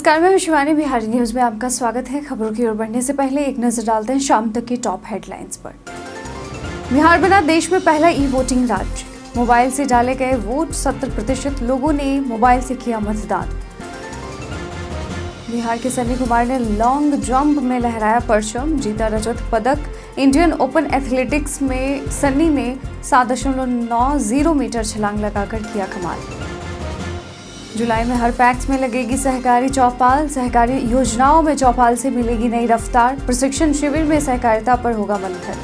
नमस्कार, मैं शिवानी। बिहारी न्यूज में आपका स्वागत है। खबरों की ओर बढ़ने से पहले एक नजर डालते हैं शाम तक की टॉप हेडलाइंस पर। बिहार बना देश में पहला ई वोटिंग राज्य। मोबाइल से डाले गए वोट, 70% लोगों ने मोबाइल से किया मतदान। बिहार के सन्नी कुमार ने लॉन्ग जंप में लहराया परचम, जीता रजत पदक। इंडियन ओपन एथलेटिक्स में सन्नी ने 7.90 मीटर छलांग लगाकर किया कमाल। जुलाई में हर पैक्स में लगेगी सहकारी चौपाल। सहकारी योजनाओं में चौपाल से मिलेगी नई रफ्तार। प्रशिक्षण शिविर में सहकारिता पर होगा मंथन।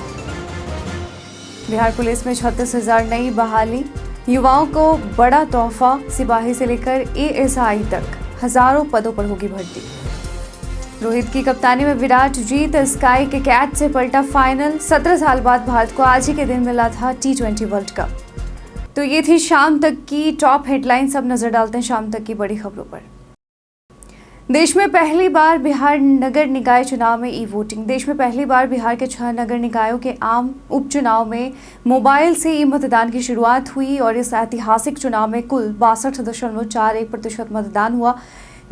बिहार पुलिस में 36,000 नई बहाली। युवाओं को बड़ा तोहफा। सिपाही से लेकर एएसआई तक हजारों पदों पर होगी भर्ती। रोहित की कप्तानी में विराट जीत। स्काई के कैच से पलटा फाइनल। 17 साल बाद भारत को आज ही के दिन मिला था T20 वर्ल्ड कप। तो ये थी शाम तक की टॉप हेडलाइंस। अब नजर डालते हैं शाम तक की बड़ी खबरों पर। देश में पहली बार बिहार नगर निकाय चुनाव में ई वोटिंग। देश में पहली बार बिहार के 6 नगर निकायों के आम उपचुनाव में मोबाइल से ई मतदान की शुरुआत हुई और इस ऐतिहासिक चुनाव में कुल 62.41% मतदान हुआ,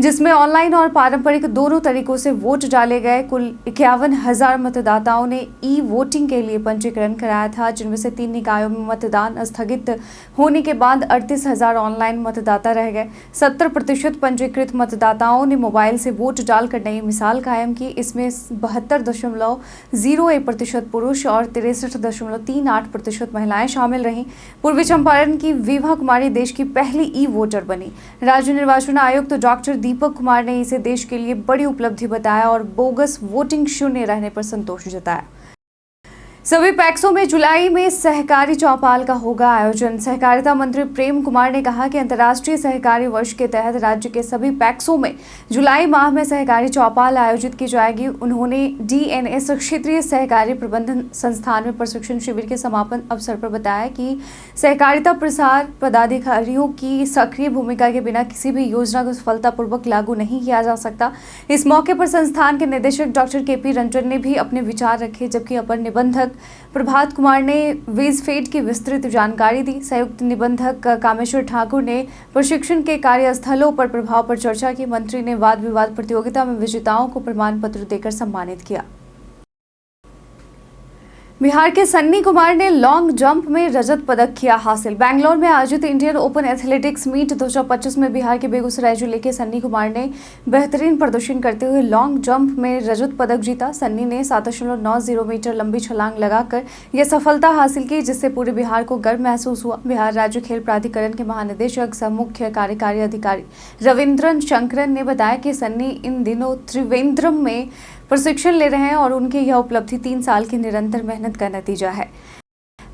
जिसमें ऑनलाइन और पारंपरिक दोनों तरीकों से वोट डाले गए। कुल 51,000 मतदाताओं ने ई वोटिंग के लिए पंजीकरण कराया था, जिनमें से 3 निकायों में मतदान स्थगित होने के बाद 38,000 ऑनलाइन मतदाता रह गए। 70% पंजीकृत मतदाताओं ने मोबाइल से वोट डालकर नई मिसाल कायम की। इसमें 72.01% पुरुष और 63.38% महिलाएं शामिल रहीं। पूर्वी चंपारण की विभा कुमारी देश की पहली ई वोटर बनी। राज्य निर्वाचन आयुक्त तो डॉक्टर दीपक कुमार ने इसे देश के लिए बड़ी उपलब्धि बताया और बोगस वोटिंग शून्य रहने पर संतोष जताया। सभी पैक्सों में जुलाई में सहकारी चौपाल का होगा आयोजन। सहकारिता मंत्री प्रेम कुमार ने कहा कि अंतर्राष्ट्रीय सहकारी वर्ष के तहत राज्य के सभी पैक्सों में जुलाई माह में सहकारी चौपाल आयोजित की जाएगी। उन्होंने DNS क्षेत्रीय सहकारी प्रबंधन संस्थान में प्रशिक्षण शिविर के समापन अवसर पर बताया कि सहकारिता प्रसार पदाधिकारियों की सक्रिय भूमिका के बिना किसी भी योजना को सफलतापूर्वक लागू नहीं किया जा सकता। इस मौके पर संस्थान के निदेशक डॉक्टर KP रंजन ने भी अपने विचार रखे, जबकि अपर निबंधक प्रभात कुमार ने वेजफेड की विस्तृत जानकारी दी। संयुक्त निबंधक कामेश्वर ठाकुर ने प्रशिक्षण के कार्यस्थलों पर प्रभाव पर चर्चा की। मंत्री ने वाद विवाद प्रतियोगिता में विजेताओं को प्रमाण पत्र देकर सम्मानित किया। बिहार के सन्नी कुमार ने लॉन्ग जंप में रजत पदक किया हासिल। बैंगलोर में आयोजित इंडियन ओपन एथलेटिक्स मीट 2025 में बिहार के बेगूसराय जिले के सन्नी कुमार ने बेहतरीन प्रदर्शन करते हुए लॉन्ग जंप में रजत पदक जीता। सन्नी ने 7.90 मीटर लंबी छलांग लगाकर यह सफलता हासिल की, जिससे पूरे बिहार को गर्व महसूस हुआ। बिहार राज्य खेल प्राधिकरण के महानिदेशक सह मुख्य कार्यकारी अधिकारी रविंद्रन शंकरन ने बताया कि सन्नी इन दिनों त्रिवेंद्रम में प्रशिक्षण ले रहे हैं और उनकी यह उपलब्धि 3 साल की निरंतर मेहनत का नतीजा है।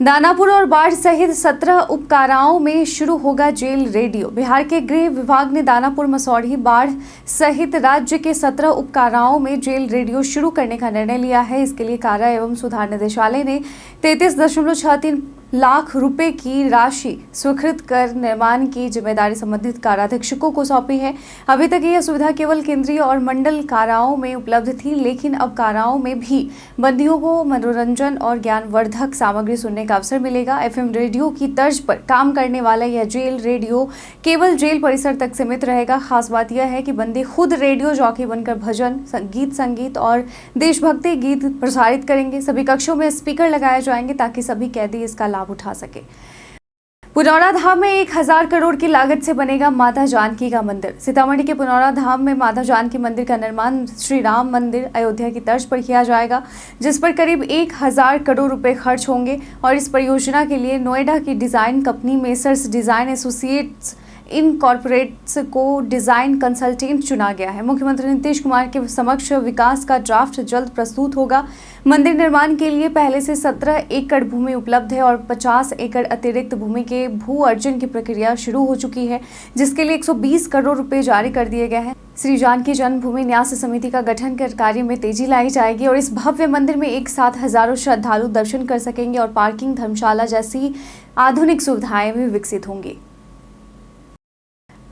दानापुर और बाढ़ सहित 17 उपकाराओं में शुरू होगा जेल रेडियो। बिहार के गृह विभाग ने दानापुर, मसौढ़ी, बाढ़ सहित राज्य के 17 उपकाराओं में जेल रेडियो शुरू करने का निर्णय लिया है। इसके लिए कारा एवं सुधार निदेशालय ने 33.63 लाख रुपए की राशि स्वीकृत कर निर्माण की जिम्मेदारी संबंधित काराधीक्षकों को सौंपी है। अभी तक यह सुविधा केवल केंद्रीय और मंडल काराओं में उपलब्ध थी, लेकिन अब काराओं में भी बंदियों को मनोरंजन और ज्ञानवर्धक सामग्री सुनने का अवसर मिलेगा। FM रेडियो की तर्ज पर काम करने वाला यह जेल रेडियो केवल जेल परिसर तक सीमित रहेगा। खास बात यह है कि बंदी खुद रेडियो जॉकी बनकर भजन, संगीत और देशभक्ति गीत प्रसारित करेंगे। सभी कक्षों में स्पीकर लगाए जाएंगे ताकि सभी कैदी इसका लाभ उठा सके। पुनौरा धाम में 1,000 करोड़ की लागत से बनेगा माता जानकी का मंदिर। सीतामढ़ी के पुनौरा धाम में माता जानकी मंदिर का निर्माण श्री राम मंदिर अयोध्या की तर्ज पर किया जाएगा, जिस पर करीब 1,000 करोड़ रुपए खर्च होंगे और इस परियोजना के लिए नोएडा की design company messrs design associates incorporates को डिजाइन कंसल्टेंट चुना गया है। मुख्यमंत्री नीतीश कुमार के समक्ष विकास का ड्राफ्ट जल्द प्रस्तुत होगा। मंदिर निर्माण के लिए पहले से 17 एकड़ भूमि उपलब्ध है और 50 एकड़ अतिरिक्त भूमि के भू अर्जन की प्रक्रिया शुरू हो चुकी है, जिसके लिए 120 करोड़ रुपए जारी कर दिए गए हैं। श्री जानकी जन्मभूमि न्यास समिति का गठन कर कार्य में तेजी लाई जाएगी और इस भव्य मंदिर में एक साथ हजारों श्रद्धालु दर्शन कर सकेंगे और पार्किंग, धर्मशाला जैसी आधुनिक सुविधाएं भी विकसित होंगी।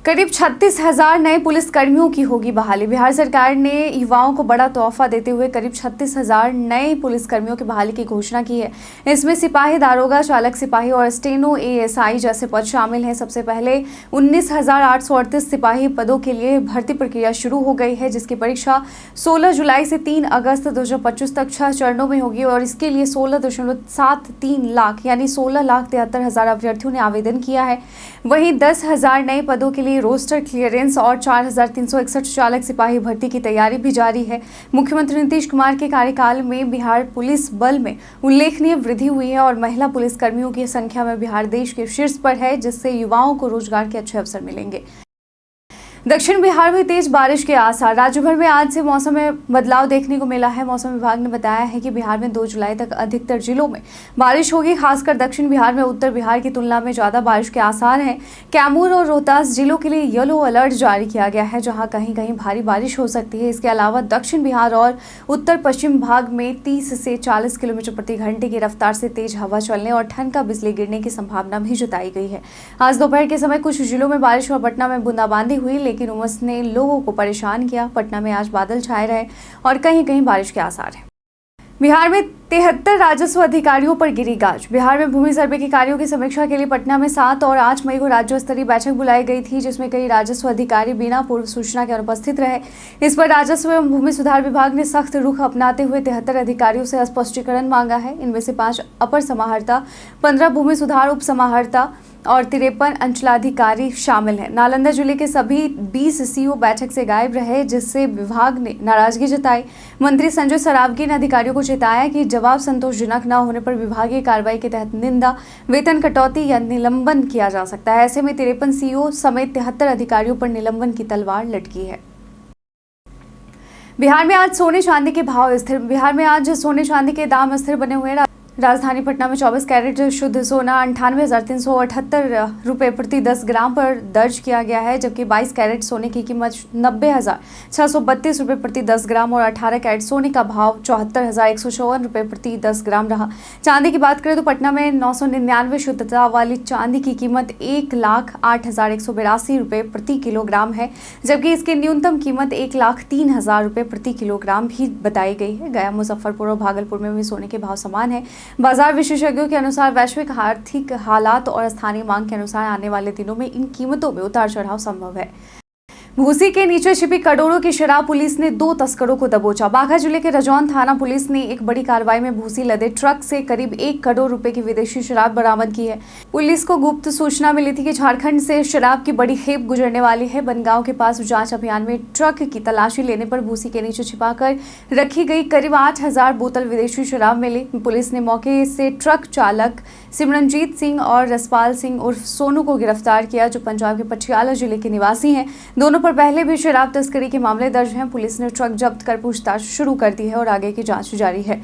करीब 36,000 नए पुलिस कर्मियों की होगी बहाली। बिहार सरकार ने युवाओं को बड़ा तोहफा देते हुए करीब 36,000 नए पुलिस कर्मियों की बहाली की घोषणा की है। इसमें सिपाही, दारोगा, चालक सिपाही और स्टेनो एएसआई जैसे पद शामिल हैं। सबसे पहले 19,838 सिपाही पदों के लिए भर्ती प्रक्रिया शुरू हो गई है, जिसकी परीक्षा 16 जुलाई से 3 अगस्त 2025 तक 6 चरणों में होगी और इसके लिए 16.73 लाख यानी 16,73,000 अभ्यर्थियों ने आवेदन किया है। वहीं 10,000 नए पदों के लिए रोस्टर क्लियरेंस और 4,361 चालक सिपाही भर्ती की तैयारी भी जारी है। मुख्यमंत्री नीतीश कुमार के कार्यकाल में बिहार पुलिस बल में उल्लेखनीय वृद्धि हुई है और महिला पुलिस कर्मियों की संख्या में बिहार देश के शीर्ष पर है, जिससे युवाओं को रोजगार के अच्छे अवसर मिलेंगे। दक्षिण बिहार में तेज बारिश के आसार। राज्य भर में आज से मौसम में बदलाव देखने को मिला है। मौसम विभाग ने बताया है कि बिहार में 2 जुलाई तक अधिकतर जिलों में बारिश होगी। खासकर दक्षिण बिहार में उत्तर बिहार की तुलना में ज्यादा बारिश के आसार हैं। कैमूर और रोहतास जिलों के लिए येलो अलर्ट जारी किया गया है, जहां कहीं कहीं भारी बारिश हो सकती है। इसके अलावा दक्षिण बिहार और उत्तर पश्चिम भाग में 30 से 40 किलोमीटर प्रति घंटे की रफ्तार से तेज हवा चलने और ठनका बिजली गिरने की संभावना भी जताई गई है। आज दोपहर के समय कुछ जिलों में बारिश और पटना में बूंदाबांदी हुई, लेकिन उमस ने लोगों को परेशान किया। पटना में आज बादल छाए रहे और कहीं कहीं बारिश के आसार हैं। बिहार में 73 राजस्व अधिकारियों पर गिरी गाज। बिहार में भूमि सर्वे के कार्यों की समीक्षा के लिए पटना में 7 और 8 मई को राज्य स्तरीय बैठक बुलाई गई थी, जिसमें कई राजस्व अधिकारी बिना पूर्व सूचना के अनुपस्थित रहे। इस पर राजस्व एवं भूमि सुधार विभाग ने सख्त रुख अपनाते हुए 73 अधिकारियों से स्पष्टीकरण मांगा है। इनमें से 5 अपर समाहर्ता, 15 भूमि सुधार उप समाहर्ता और 53 अंचलाधिकारी शामिल हैं। नालंदा जिले के सभी 20 सीओ बैठक से गायब रहे, जिससे विभाग ने नाराजगी जताई। मंत्री संजय सरावगी ने अधिकारियों को चेताया कि जवाब संतोषजनक न होने पर विभागीय कार्रवाई के तहत निंदा, वेतन कटौती या निलंबन किया जा सकता है। ऐसे में 53 सीओ समेत 73 अधिकारियों पर निलंबन की तलवार लटकी है। बिहार में आज सोने चांदी के भाव स्थिर। बिहार में आज सोने चांदी के दाम स्थिर बने हुए हैं। राजधानी पटना में 24 कैरेट शुद्ध सोना 98,378 रुपये प्रति 10 ग्राम पर दर्ज किया गया है, जबकि 22 कैरेट सोने की कीमत 90,632 रुपये प्रति 10 ग्राम और 18 कैरेट सोने का भाव 74,154 रुपये प्रति 10 ग्राम रहा। चांदी की बात करें तो पटना में 999 शुद्धता वाली चांदी की कीमत 1,08,182 रुपये प्रति किलोग्राम है, जबकि इसकी न्यूनतम कीमत 1,03,000 रुपये प्रति किलोग्राम भी बताई गई है। गया, मुजफ्फरपुर और भागलपुर में भी सोने के भाव समान है। बाजार विशेषज्ञों के अनुसार वैश्विक आर्थिक हालात और स्थानीय मांग के अनुसार आने वाले दिनों में इन कीमतों में उतार चढ़ाव संभव है। भूसी के नीचे छिपी करोड़ों की शराब, पुलिस ने 2 तस्करों को दबोचा। बाघा जिले के रजौन थाना पुलिस ने एक बड़ी कार्रवाई में भूसी लदे ट्रक से करीब 1 करोड़ रुपए की विदेशी शराब बरामद की है। पुलिस को गुप्त सूचना मिली थी कि झारखंड से शराब की बड़ी खेप गुजरने वाली है। बनगांव के पास जांच अभियान में ट्रक की तलाशी लेने पर भूसी के नीचे छिपाकर रखी गई करीब 8,000 बोतल विदेशी शराब मिली। पुलिस ने मौके से ट्रक चालक सिमरनजीत सिंह और रसपाल सिंह उर्फ सोनू को गिरफ्तार किया, जो पंजाब के पटियाला जिले के निवासी हैं। दोनों पर पहले भी शराब तस्करी के मामले दर्ज हैं। पुलिस ने ट्रक जब्त कर पूछताछ शुरू कर दी है और आगे की जांच जारी है।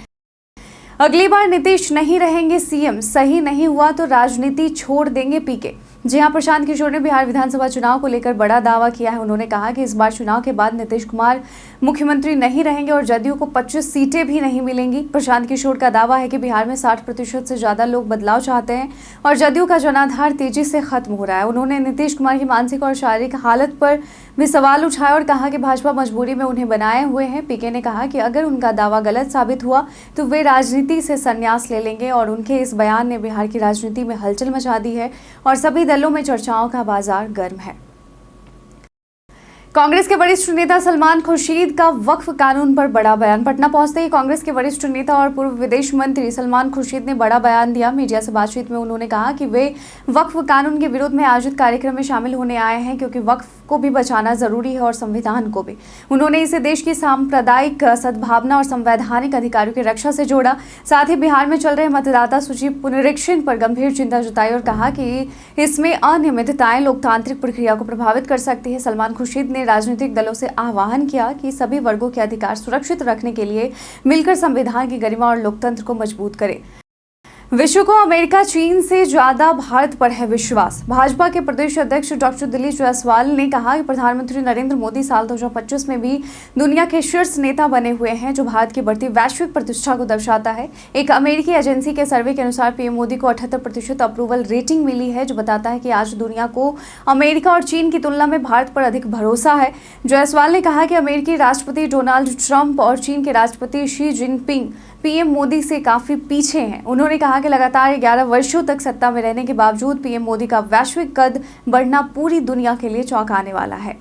अगली बार नीतीश नहीं रहेंगे सीएम, सही नहीं हुआ तो राजनीति छोड़ देंगे पीके। जी हां, प्रशांत किशोर ने बिहार विधानसभा चुनाव को लेकर बड़ा दावा किया है। उन्होंने कहा कि इस बार चुनाव के बाद नीतीश कुमार मुख्यमंत्री नहीं रहेंगे और जदयू को 25 सीटें भी नहीं मिलेंगी। प्रशांत किशोर का दावा है कि बिहार में 60% से ज्यादा लोग बदलाव चाहते हैं और जदयू का जनाधार तेजी से खत्म हो रहा है। उन्होंने नीतीश कुमार की मानसिक और शारीरिक हालत पर भी सवाल उठाए और कहा कि भाजपा मजबूरी में उन्हें बनाए हुए हैं। पीके ने कहा कि अगर उनका दावा गलत साबित हुआ तो वे राजनीति से संन्यास ले लेंगे और उनके इस बयान ने बिहार की राजनीति में हलचल मचा दी है और सभी दलों में चर्चाओं का बाजार गर्म है। कांग्रेस के वरिष्ठ नेता सलमान खुर्शीद का वक्फ कानून पर बड़ा बयान। पटना पहुंचते ही कांग्रेस के वरिष्ठ नेता और पूर्व विदेश मंत्री सलमान खुर्शीद ने बड़ा बयान दिया। मीडिया से बातचीत में उन्होंने कहा कि वे वक्फ कानून के विरोध में आयोजित कार्यक्रम में शामिल होने आए हैं, क्योंकि वक्फ को भी बचाना जरूरी है और संविधान को भी। उन्होंने इसे देश की सांप्रदायिक सद्भावना और संवैधानिक अधिकारों की रक्षा से जोड़ा। साथ ही बिहार में चल रहे मतदाता सूची पुनरीक्षण पर गंभीर चिंता जताई और कहा कि इसमें अनियमितताएं लोकतांत्रिक प्रक्रिया को प्रभावित कर सकती है। सलमान खुर्शीद ने राजनीतिक दलों से आह्वान किया कि सभी वर्गों के अधिकार सुरक्षित रखने के लिए मिलकर संविधान की गरिमा और लोकतंत्र को मजबूत करें। विश्व को अमेरिका चीन से ज्यादा भारत पर है विश्वास। भाजपा के प्रदेश अध्यक्ष डॉक्टर दिलीप जायसवाल ने कहा कि प्रधानमंत्री नरेंद्र मोदी साल 2025 में भी दुनिया के शीर्ष नेता बने हुए हैं, जो भारत की बढ़ती वैश्विक प्रतिष्ठा को दर्शाता है। एक अमेरिकी एजेंसी के सर्वे के अनुसार पीएम मोदी को 78% अप्रूवल रेटिंग मिली है, जो बताता है कि आज दुनिया को अमेरिका और चीन की तुलना में भारत पर अधिक भरोसा है। जायसवाल ने कहा कि अमेरिकी राष्ट्रपति डोनाल्ड ट्रंप और चीन के राष्ट्रपति शी जिनपिंग पीएम मोदी से काफी पीछे हैं। उन्होंने कहा कि लगातार 11 वर्षों तक सत्ता में रहने के बावजूद पीएम मोदी का वैश्विक कद बढ़ना पूरी दुनिया के लिए चौंकाने वाला है।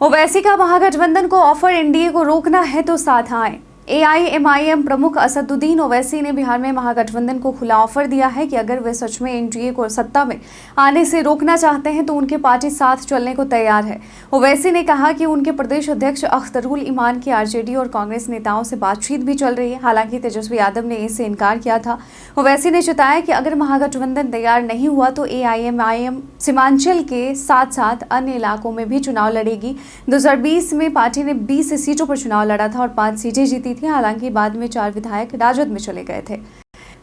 ओवैसी का महागठबंधन को ऑफर, एनडीए को रोकना है तो साथ आए। एआईएमआईएम प्रमुख असदुद्दीन ओवैसी ने बिहार में महागठबंधन को खुला ऑफर दिया है कि अगर वे सच में एनडीए को सत्ता में आने से रोकना चाहते हैं तो उनकी पार्टी साथ चलने को तैयार है। ओवैसी ने कहा कि उनके प्रदेश अध्यक्ष अख्तरुल इमान की आरजेडी और कांग्रेस नेताओं से बातचीत भी चल रही है। हालांकि तेजस्वी यादव ने इससे इनकार किया था। ओवैसी ने जताया कि अगर महागठबंधन तैयार नहीं हुआ तो एआईएमआईएम सीमांचल के साथ साथ अन्य इलाकों में भी चुनाव लड़ेगी। 2020 में पार्टी ने 20 सीटों पर चुनाव लड़ा था और 5 सीटें जीती थी। हालांकि बाद में 4 विधायक राजद में चले गए थे।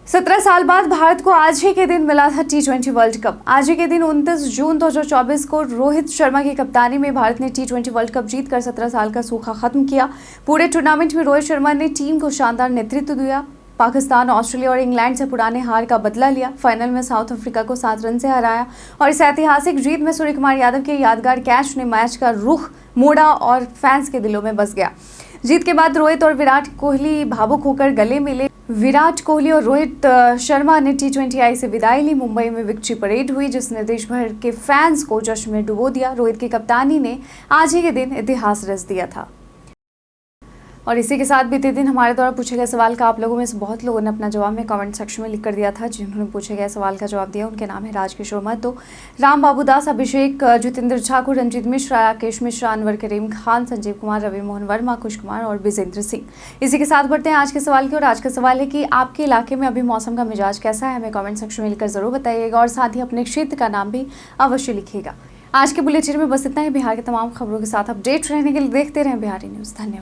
17 साल बाद भारत को आज ही के दिन मिला था T20 वर्ल्ड कप। आज ही के दिन 29 जून 2024 को रोहित शर्मा की कप्तानी में भारत ने T20 वर्ल्ड कप जीतकर 17 साल का सूखा खत्म किया। पूरे टूर्नामेंट में रोहित शर्मा ने टीम को शानदार नेतृत्व दिया। पाकिस्तान, ऑस्ट्रेलिया और इंग्लैंड से पुराने हार का बदला लिया। फाइनल में साउथ अफ्रीका को 7 रन से हराया और इस ऐतिहासिक जीत में सूर्यकुमार यादव के यादगार कैच ने मैच का रुख मोड़ा और फैंस के दिलों में बस गया। जीत के बाद रोहित और विराट कोहली भावुक होकर गले मिले। विराट कोहली और रोहित शर्मा ने T20I से विदाई ली। मुंबई में विक्ट्री परेड हुई, जिसने देश भर के फैंस को जश्न में डुबो दिया। रोहित की कप्तानी ने आज ही के दिन इतिहास रच दिया था। और इसी के साथ बीते दिन हमारे द्वारा पूछे गए सवाल का आप लोगों में से बहुत लोगों ने अपना जवाब में कमेंट सेक्शन में लिख कर दिया था। जिन्होंने पूछे गए सवाल का जवाब दिया उनके नाम है राजकिशोर महतो, राम बाबू दास, अभिषेक, जितेंद्र ठाकुर, रंजीत मिश्रा, राकेश मिश्रा, अनवर करीम खान, संजीव कुमार, रवि मोहन वर्मा, खुश कुमार और विजेंद्र सिंह। इसी के साथ बढ़ते हैं आज के सवाल की और आज का सवाल है कि आपके इलाके में अभी मौसम का मिजाज कैसा है, हमें कमेंट सेक्शन में लिखकर जरूर बताइएगा और साथ ही अपने क्षेत्र का नाम भी अवश्य लिखिएगा। आज के बुलेटिन में बस इतना ही। बिहार के तमाम खबरों के साथ अपडेट रहने के लिए देखते रहें बिहारी न्यूज़। धन्यवाद।